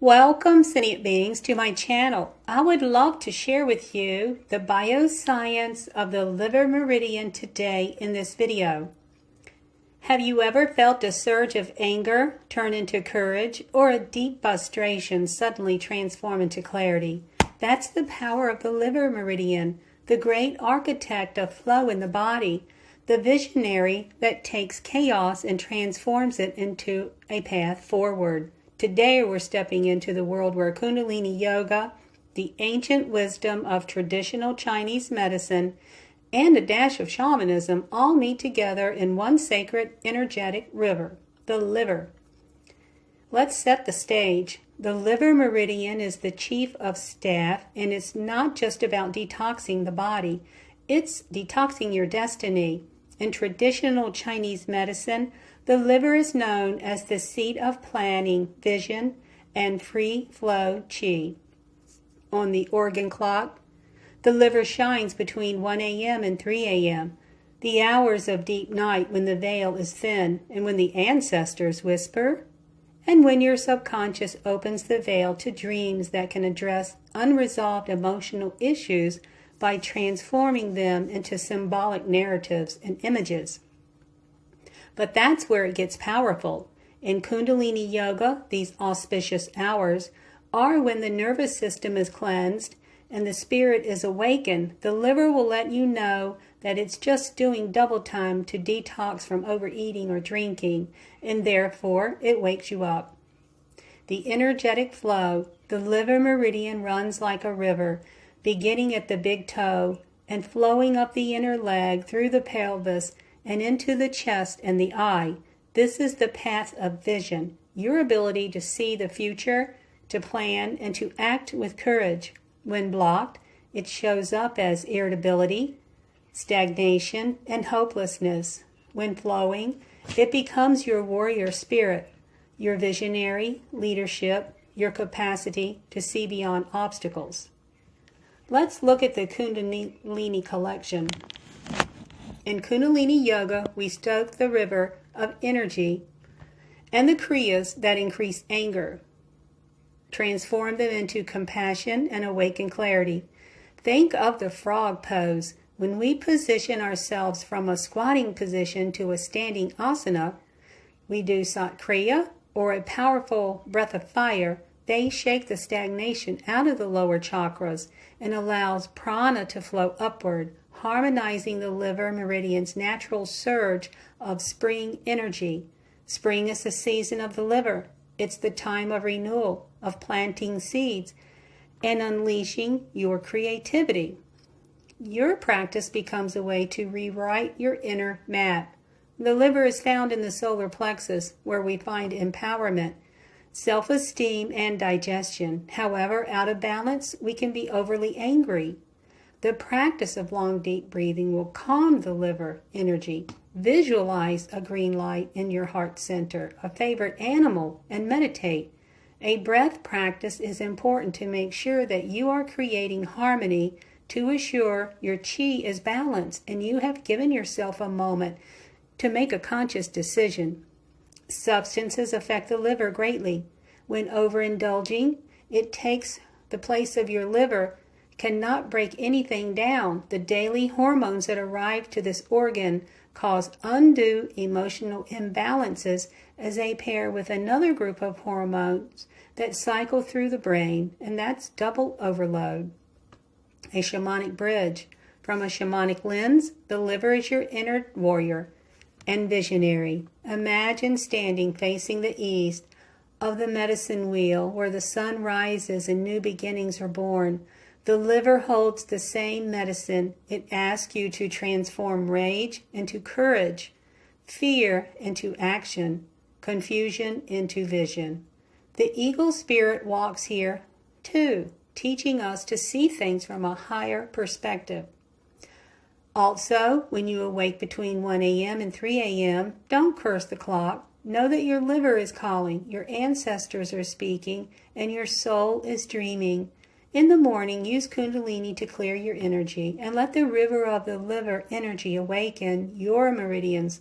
Welcome, sentient beings, to my channel. I would love to share with you the bioscience of the liver meridian today in this video. Have you ever felt a surge of anger turn into courage, or a deep frustration suddenly transform into clarity? That's the power of the liver meridian, the great architect of flow in the body, the visionary that takes chaos and transforms it into a path forward. Today we're stepping into the world where Kundalini yoga, the ancient wisdom of traditional Chinese medicine, and a dash of shamanism all meet together in one sacred energetic river, the liver. Let's set the stage. The liver meridian is the chief of staff, and it's not just about detoxing the body, it's detoxing your destiny. In traditional Chinese medicine, the liver is known as the seat of planning, vision, and free flow qi. On the organ clock, the liver shines between 1 a.m. and 3 a.m., the hours of deep night when the veil is thin and when the ancestors whisper, and when your subconscious opens the veil to dreams that can address unresolved emotional issues by transforming them into symbolic narratives and images. But that's where it gets powerful. In Kundalini yoga, these auspicious hours are when the nervous system is cleansed and the spirit is awakened. The liver will let you know that it's just doing double time to detox from overeating or drinking, and therefore it wakes you up. The energetic flow, the liver meridian runs like a river, beginning at the big toe and flowing up the inner leg through the pelvis and into the chest and the eye. This is the path of vision, your ability to see the future, to plan, and to act with courage. When blocked, it shows up as irritability, stagnation, and hopelessness. When flowing, it becomes your warrior spirit, your visionary leadership, your capacity to see beyond obstacles. Let's look at the Kundalini collection. In Kundalini yoga, we stoke the river of energy and the kriyas that increase anger, transform them into compassion and awaken clarity. Think of the frog pose. When we position ourselves from a squatting position to a standing asana, we do sat kriya, or a powerful breath of fire. They shake the stagnation out of the lower chakras and allows prana to flow upward, harmonizing the liver meridian's natural surge of spring energy. Spring is the season of the liver. It's the time of renewal, of planting seeds, and unleashing your creativity. Your practice becomes a way to rewrite your inner map. The liver is found in the solar plexus, where we find empowerment, self-esteem, and digestion. However, out of balance, we can be overly angry. The practice of long, deep breathing will calm the liver energy. Visualize a green light in your heart center, a favorite animal, and meditate. A breath practice is important to make sure that you are creating harmony to assure your qi is balanced and you have given yourself a moment to make a conscious decision. Substances affect the liver greatly. When overindulging, it takes the place of your liver, cannot break anything down. The daily hormones that arrive to this organ cause undue emotional imbalances as they pair with another group of hormones that cycle through the brain, and that's double overload. A shamanic bridge. From a shamanic lens, the liver is your inner warrior and visionary. Imagine standing facing the east of the medicine wheel where the sun rises and new beginnings are born. The liver holds the same medicine. It asks you to transform rage into courage, fear into action, confusion into vision. The eagle spirit walks here too, teaching us to see things from a higher perspective. Also, when you awake between 1 a.m. and 3 a.m., don't curse the clock. Know that your liver is calling, your ancestors are speaking, and your soul is dreaming. In the morning, use Kundalini to clear your energy and let the river of the liver energy awaken your meridians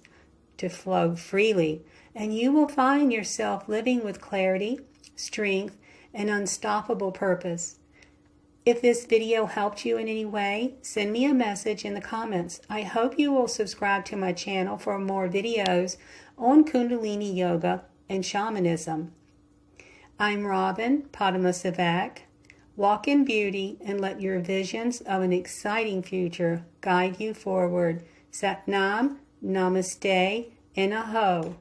to flow freely. And you will find yourself living with clarity, strength, an unstoppable purpose. If this video helped you in any way, send me a message in the comments. I hope you will subscribe to my channel for more videos on Kundalini Yoga and Shamanism. I'm Robin Padmasevak. Walk in beauty and let your visions of an exciting future guide you forward. Sat Nam, Namaste, and Aho.